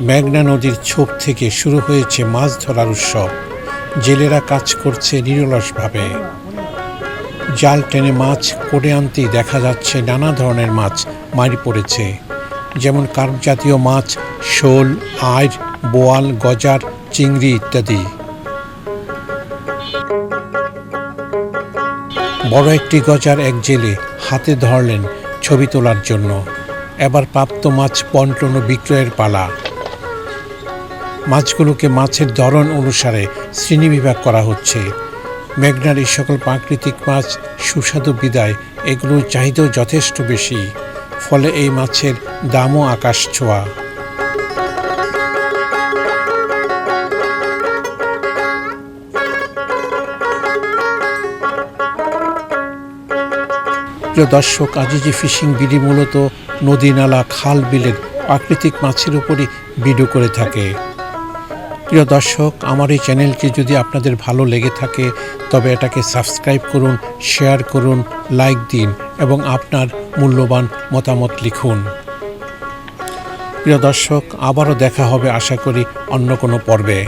মেঘনা নদীর ছোপ থেকে শুরু হয়েছে মাছ ধরার উৎসব। জেলেরা কাজ করছে নিরলসভাবে। জাল টেনে মাছ করে আনতেই দেখা যাচ্ছে নানা ধরনের মাছ মারি পড়েছে, যেমন কার্প জাতীয় মাছ, শোল, আইড়, বোয়াল, গজার, চিংড়ি ইত্যাদি। বড় একটি গজার এক জেলে হাতে ধরলেন ছবি তোলার জন্য। এবার প্রাপ্ত মাছ বন্টন ও বিক্রয়ের পালা। মাছগুলোকে মাছের ধরন অনুসারে শ্রেণীবিভাগ করা হচ্ছে। মেঘনার এই সকল প্রাকৃতিক মাছ সুস্বাদু বিদায় এগুলোর চাহিদাও যথেষ্ট বেশি, ফলে এই মাছের দামও আকাশ ছোঁয়া। প্রিয় দর্শক, আজিজি ফিশিং বিডি মূলত নদী, নালা, খাল, বিলের প্রাকৃতিক মাছের উপরই ভিডিও করে থাকে। প্রিয় দর্শক, আমার এই চ্যানেলটি যদি আপনাদের ভালো লেগে থাকে তবে এটাকে সাবস্ক্রাইব করুন, শেয়ার করুন, লাইক দিন এবং আপনার মূল্যবান মতামত লিখুন। প্রিয় দর্শক, আবারও দেখা হবে আশা করি অন্য কোনো পর্বে।